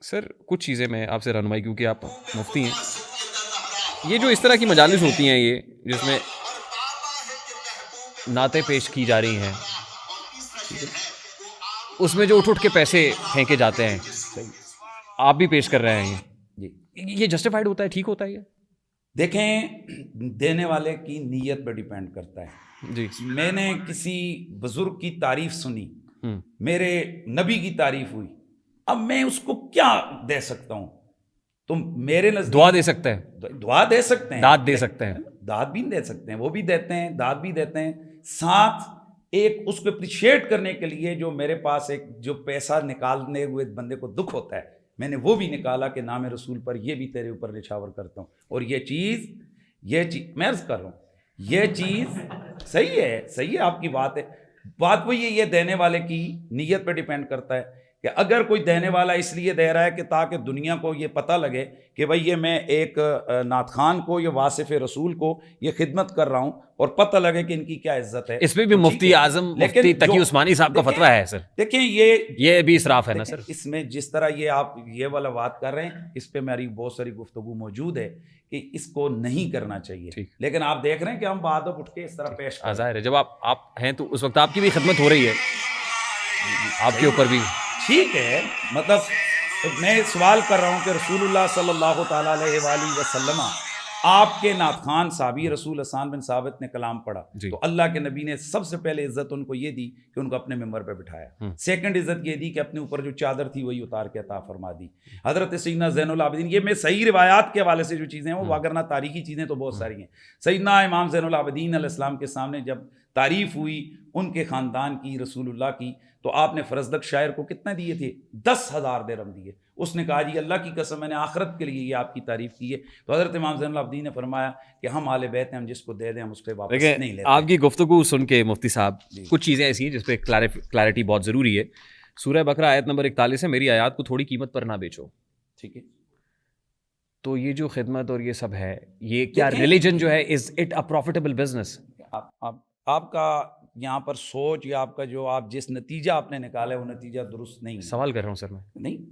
سر کچھ چیزیں میں آپ سے رہنمائی، کیونکہ آپ مفتی ہیں، یہ جو اس طرح کی مجالس ہوتی ہیں یہ جس میں نعتیں پیش کی جا رہی ہیں، اس میں جو اٹھ کے پیسے پھینکے جاتے ہیں، آپ بھی پیش کر رہے ہیں، جی یہ جسٹیفائڈ ہوتا ہے، ٹھیک ہوتا ہے یہ؟ دیکھیں، دینے والے کی نیت پہ ڈیپینڈ کرتا ہے. جی میں نے کسی بزرگ کی تعریف سنی، میرے نبی کی تعریف ہوئی، اب میں اس کو کیا دے سکتا ہوں؟ تم میرے نزدیک دعا دے سکتے ہیں، دعا دے سکتے ہیں، داد دے سکتے ہیں، داد بھی دے سکتے ہیں، وہ بھی دیتے ہیں، داد بھی دیتے ہیں. ساتھ ایک اس کو اپریشیٹ کرنے کے لیے جو میرے پاس ایک جو پیسہ نکالنے ہوئے بندے کو دکھ ہوتا ہے، میں نے وہ بھی نکالا کہ نام رسول پر یہ بھی تیرے اوپر نچھاور کرتا ہوں. اور یہ چیز میں عرض کر رہا ہوں، یہ چیز صحیح ہے، آپ کی بات ہے. بات وہی ہے، یہ دینے والے کی نیت پہ ڈیپینڈ کرتا ہے کہ اگر کوئی دینے والا اس لیے دے رہا ہے کہ تاکہ دنیا کو یہ پتہ لگے کہ بھئی یہ میں ایک نعت خان کو، یہ واصف رسول کو یہ خدمت کر رہا ہوں اور پتہ لگے کہ ان کی کیا عزت ہے. اس میں بھی مفتی اعظم مفتی تقی عثمانی صاحب کا فتویٰ ہے سر. دیکھیں یہ بھی اسراف ہے نا سر. اس میں جس طرح یہ آپ یہ والا بات کر رہے ہیں، اس پہ میری بہت ساری گفتگو موجود ہے کہ اس کو نہیں کرنا چاہیے. لیکن آپ دیکھ رہے ہیں کہ ہم بعد اٹھ کے اس طرح پیش کر ظاہر ہے جب آپ ہیں تو اس وقت آپ کی بھی خدمت ہو رہی ہے، آپ کے اوپر بھی ٹھیک ہے. مطلب میں سوال کر رہا ہوں کہ رسول اللہ صلی اللہ تعالیٰ علیہ وآلہ وسلم، آپ کے نعت خان صحابی رسول حسان بن ثابت نے کلام پڑھا تو اللہ کے نبی نے سب سے پہلے عزت ان کو یہ دی کہ ان کو اپنے ممبر پہ بٹھایا. سیکنڈ عزت یہ دی کہ اپنے اوپر جو چادر تھی وہی اتار کے عطا فرما دی. حضرت سیدنا زین العابدین، یہ میں صحیح روایات کے حوالے سے جو چیزیں ہیں وہ، وگرنہ تاریخی چیزیں تو بہت ساری ہیں. سیدنا امام زین العابدین علیہ السلام کے سامنے جب تعریف ہوئی ان کے خاندان کی، رسول اللہ کی، تو آپ نے فرزدق شاعر کو کتنا دیے تھے؟ 10,000 درہم دیے. اس نے کہا جی اللہ کی قسم میں نے آخرت کے لیے یہ آپ کی تعریف کی ہے. تو حضرت امام زین العابدین نے فرمایا کہ ہم آل بیت ہیں، ہم جس کو دے دیں ہم اس پہ واپس نہیں لیتے. آپ کی گفتگو سن کے مفتی صاحب کچھ چیزیں ایسی ہیں جس پہ کلیئرٹی بہت ضروری ہے. سورہ بقرہ آیت نمبر 41 ہے، میری آیات کو تھوڑی قیمت پر نہ بیچو. ٹھیک ہے، تو یہ جو خدمت اور یہ سب ہے، یہ کیا ریلیجن جو ہے is it a profitable business? آپ کا یہاں پر سوچ یا آپ کا جو آپ جس نتیجہ آپ نے نکالا ہے وہ نتیجہ درست نہیں ہے. سوال کر رہا ہوں سر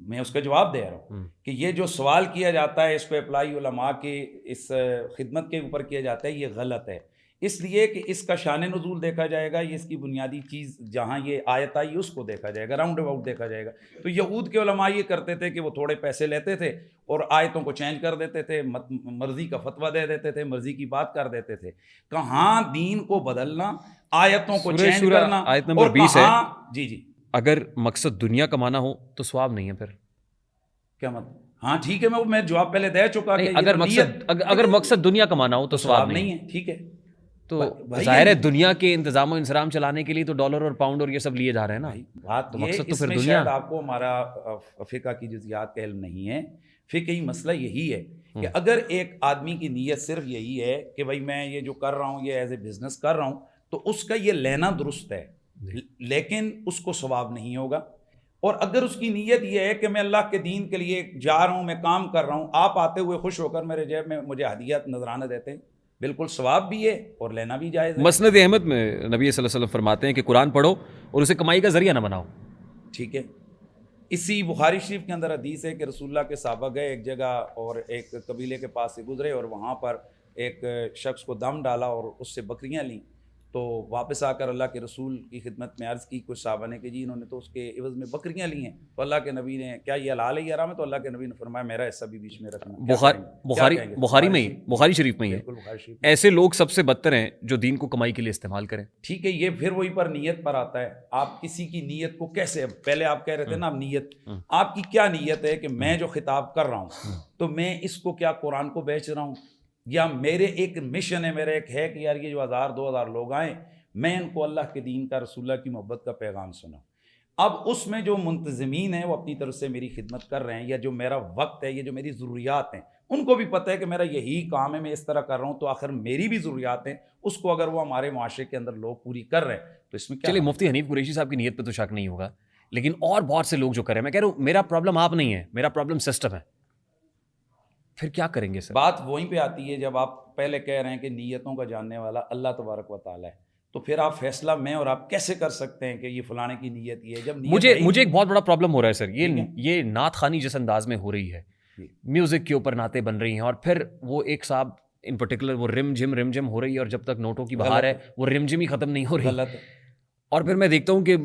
میں اس کا جواب دے رہا ہوں کہ یہ جو سوال کیا جاتا ہے اس کو اپلائی علماء کے اس خدمت کے اوپر کیا جاتا ہے، یہ غلط ہے. اس لیے کہ اس کا شان نزول دیکھا جائے گا، یہ اس کی بنیادی چیز جہاں یہ آیت آئی اس کو دیکھا جائے گا، راؤنڈ اباؤٹ دیکھا جائے گا. تو یہود کے علماء یہ کرتے تھے کہ وہ تھوڑے پیسے لیتے تھے اور آیتوں کو چینج کر دیتے تھے، مرضی کا فتویٰ دے دیتے تھے، مرضی کی بات کر دیتے تھے. کہاں دین کو بدلنا، آیتوں کو چینج کرنا. آیت نمبر 20 ہے، جی اگر مقصد دنیا کمانا ہو تو ثواب نہیں ہے. پھر کیا مطلب؟ ہاں ٹھیک ہے، میں جواب پہلے دے چکا کہ اگر مقصد دنیا کمانا ہو تو ثواب نہیں ہے. ٹھیک ہے، تو ظاہر ہے دنیا کے انتظام و انصرام چلانے کے لیے تو ڈالر اور پاؤنڈ اور یہ سب لیے جا رہے ہیں نا. بات تو مقصد تو اس پھر میں دنیا. شاید آپ کو ہمارا فقہ کی جزیات کا علم نہیں ہے. فقہی مسئلہ یہی ہے کہ اگر ایک آدمی کی نیت صرف یہی ہے کہ بھائی میں یہ جو کر رہا ہوں یہ ایز اے بزنس کر رہا ہوں، تو اس کا یہ لینا درست ہے، لیکن اس کو ثواب نہیں ہوگا. اور اگر اس کی نیت یہ ہے کہ میں اللہ کے دین کے لیے جا رہا ہوں، میں کام کر رہا ہوں، آپ آتے ہوئے خوش ہو کر میرے جیب میں مجھے ہدیات نذرانہ دیتے ہیں، بالکل ثواب بھی ہے اور لینا بھی جائز ہے. مسند احمد میں نبی صلی اللہ علیہ وسلم فرماتے ہیں کہ قرآن پڑھو اور اسے کمائی کا ذریعہ نہ بناؤ. ٹھیک ہے، اسی بخاری شریف کے اندر حدیث ہے کہ رسول اللہ کے صحابہ گئے ایک جگہ اور ایک قبیلے کے پاس سے گزرے اور وہاں پر ایک شخص کو دم ڈالا اور اس سے بکریاں لیں. تو واپس آ کر اللہ کے رسول کی خدمت میں عرض کی کچھ صحابہ نے کہ جی انہوں نے تو اس کے عوض میں بکریاں لی ہیں. تو اللہ کے نبی نے کیا یہ حلال ہے یا حرام ہے؟ تو اللہ کے نبی نے فرمایا میرا حصہ بھی بیچ میں رکھنا. بخاری شریف میں ہی ہے. ایسے لوگ سب سے بدتر ہیں جو دین کو کمائی کے لیے استعمال کریں. ٹھیک ہے، یہ پھر وہی پر نیت پر آتا ہے. آپ کسی کی نیت کو کیسے، پہلے آپ کہہ رہے تھے نا نیت، آپ کی کیا نیت ہے کہ میں جو خطاب کر رہا ہوں تو میں اس کو کیا قرآن کو بیچ رہا ہوں، یا میرے ایک مشن ہے، میرا ایک ہے کہ یار یہ جو 1000-2000 لوگ آئیں میں ان کو اللہ کے دین کا، رسول اللہ کی محبت کا پیغام سناؤں. اب اس میں جو منتظمین ہیں وہ اپنی طرف سے میری خدمت کر رہے ہیں، یا جو میرا وقت ہے، یہ جو میری ضروریات ہیں، ان کو بھی پتہ ہے کہ میرا یہی کام ہے، میں اس طرح کر رہا ہوں، تو آخر میری بھی ضروریات ہیں، اس کو اگر وہ ہمارے معاشرے کے اندر لوگ پوری کر رہے ہیں تو اس میں کیا. چلیے مفتی حنیف قریشی صاحب کی نیت پہ تو شک نہیں ہوگا، لیکن اور بہت سے لوگ جو کر رہے ہیں، میں کہہ رہا ہوں میرا پرابلم آپ نہیں ہے، میرا پرابلم سسٹم ہے. پھر کیا کریں گے سر؟ بات وہیں پہ آتی ہے جب آپ پہلے کہہ رہے ہیں کہ نیتوں کا جاننے والا اللہ تبارک و تعالیٰ ہے. تو پھر آپ فیصلہ میں اور آپ کیسے کر سکتے ہیں کہ یہ فلانے کی نیت یہ ہے؟ جب مجھے ایک بہت بڑا پرابلم ہو رہا ہے سر، یہ نعت خوانی جس انداز میں ہو رہی ہے، میوزک کے اوپر نعتیں بن رہی ہیں، اور پھر وہ ایک صاحب ان پرٹیکولر وہ رم جم ہو رہی ہے، اور جب تک نوٹوں کی بہار ہے وہ رم جم ہی ختم نہیں ہو رہی. غلط ہے. اور پھر میں دیکھتا ہوں کہ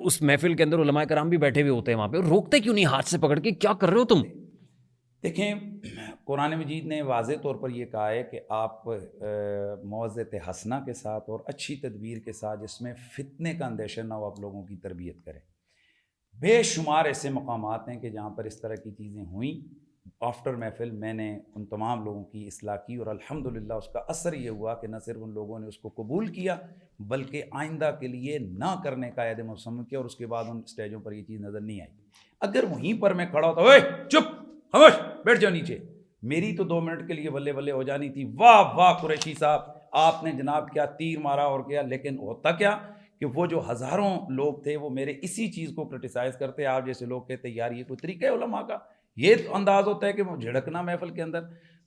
اس محفل کے اندر علماء کرام بھی بیٹھے ہوئے ہوتے ہیں وہاں پہ، روکتے کیوں نہیں ہاتھ سے پکڑ کے، کیا کر رہے ہو تم؟ دیکھیں قرآن مجید نے واضح طور پر یہ کہا ہے کہ آپ موعظت حسنہ کے ساتھ اور اچھی تدبیر کے ساتھ، جس میں فتنے کا اندیشہ نہ ہو، آپ لوگوں کی تربیت کریں. بے شمار ایسے مقامات ہیں کہ جہاں پر اس طرح کی چیزیں ہوئیں. آفٹر محفل میں نے ان تمام لوگوں کی اصلاح کی، اور الحمدللہ اس کا اثر یہ ہوا کہ نہ صرف ان لوگوں نے اس کو قبول کیا بلکہ آئندہ کے لیے نہ کرنے کا عہد مسلم کیا، اور اس کے بعد ان اسٹیجوں پر یہ چیز نظر نہیں آئی. اگر وہیں پر میں کھڑا ہوتا، اوے چپ خاموش بیٹھ جاؤ نیچے، میری تو 2 منٹ کے لیے بلے بلے ہو جانی تھی. واہ واہ قریشی صاحب، آپ نے جناب کیا تیر مارا اور کیا. لیکن ہوتا کیا کہ وہ جو ہزاروں لوگ تھے وہ میرے اسی چیز کو کرٹیسائز کرتے. آپ جیسے لوگ کہتے یار یہ کوئی طریقہ ہے علماء کا، یہ انداز ہوتا ہے کہ وہ جھڑکنا محفل کے اندر.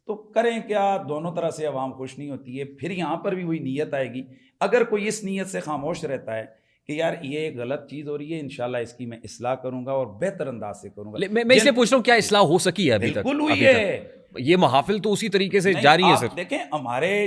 تو کریں کیا، دونوں طرح سے عوام خوش نہیں ہوتی ہے. پھر یہاں پر بھی وہی نیت آئے گی. اگر کوئی اس نیت سے خاموش رہتا ہے کہ یار یہ ایک غلط چیز ہو رہی ہے، انشاءاللہ اس کی میں اصلاح کروں گا اور بہتر انداز سے کروں گا. میں اس لیے پوچھ رہا ہوں کیا اصلاح ہو سکی ہے ابھی تک؟ بالکل ہوئی ہے. یہ محافل تو اسی طریقے سے جاری ہے سر. دیکھیں ہمارے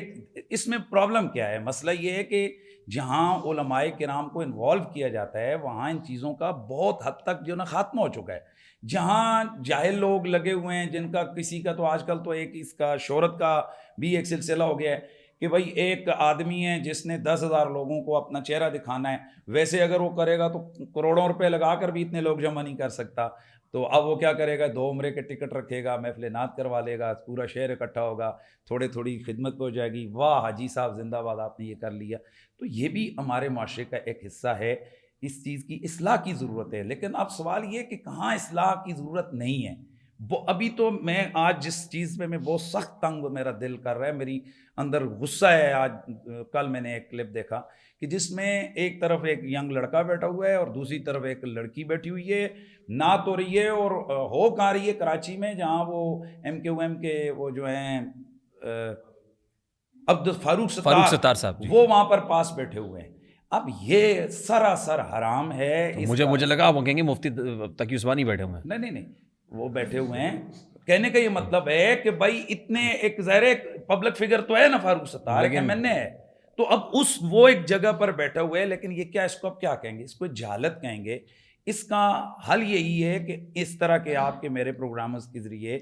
اس میں پرابلم کیا ہے، مسئلہ یہ ہے کہ جہاں علماء کرام کو انوالو کیا جاتا ہے وہاں ان چیزوں کا بہت حد تک جو نا خاتمہ ہو چکا ہے. جہاں جاہل لوگ لگے ہوئے ہیں، جن کا کسی کا تو آج کل تو ایک اس کا شہرت کا بھی ایک سلسلہ ہو گیا ہے کہ بھائی ایک آدمی ہے جس نے 10,000 لوگوں کو اپنا چہرہ دکھانا ہے، ویسے اگر وہ کرے گا تو کروڑوں روپے لگا کر بھی اتنے لوگ جمع نہیں کر سکتا. تو اب وہ کیا کرے گا، 2 عمرے کے ٹکٹ رکھے گا، محفل نعت کروا لے گا، پورا شہر اکٹھا ہوگا، تھوڑی خدمت ہو جائے گی، واہ حاجی صاحب زندہ باد آپ نے یہ کر لیا. تو یہ بھی ہمارے معاشرے کا ایک حصہ ہے. اس چیز کی اصلاح کی ضرورت ہے. لیکن اب سوال یہ کہ کہاں اصلاح کی ضرورت نہیں ہے. ابھی تو میں آج جس چیز پہ میں بہت سخت تنگ میرا دل کر رہا ہے، میری اندر غصہ ہے. آج کل میں نے ایک کلپ دیکھا کہ جس میں ایک طرف ایک ینگ لڑکا بیٹھا ہوا ہے اور دوسری طرف ایک لڑکی بیٹھی ہوئی ہے، نعت ہو رہی ہے، اور ہو کہاں رہی ہے کراچی میں، جہاں وہ MQM کے وہ جو ہیں فاروق ستار صاحب وہ وہاں پر پاس بیٹھے ہوئے ہیں. اب یہ سراسر حرام ہے. مجھے لگا وہ کہیں گے مفتی تقی عثمانی بیٹھے ہوئے ہیں. نہیں، وہ بیٹھے ہوئے ہیں. کہنے کا یہ مطلب ہے کہ بھائی اتنے ایک ظاہر پبلک فگر تو ہے نا فاروق ستار، MNA ہے، تو اب وہ ایک جگہ پر بیٹھا ہوا ہے. لیکن یہ کیا، اس کو اب کیا کہیں گے، اس کو جہالت کہیں گے. اس کا حل یہی ہے کہ اس طرح کے آپ کے میرے پروگرامز کے ذریعے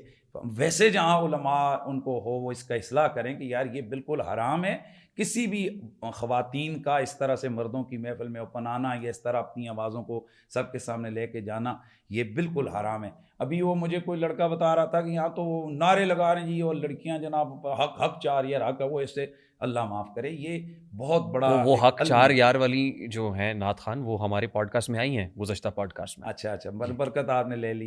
ویسے جہاں علماء ان کو ہو وہ اس کا اصلاح کریں کہ یار یہ بالکل حرام ہے. کسی بھی خواتین کا اس طرح سے مردوں کی محفل میں اوپن آنا یا اس طرح اپنی آوازوں کو سب کے سامنے لے کے جانا یہ بالکل حرام ہے. ابھی وہ مجھے کوئی لڑکا بتا رہا تھا کہ یہاں تو وہ نعرے لگا رہے ہیں جی، اور لڑکیاں جناب حق 4 یار حق ہے، وہ اس سے اللہ معاف کرے یہ بہت بڑا وہ حق 4 یار والی جو ہیں نعت خوان وہ ہمارے پوڈ کاسٹ میں آئی ہیں، گزشتہ پوڈ کاسٹ میں. اچھا برکت آپ نے لے لی.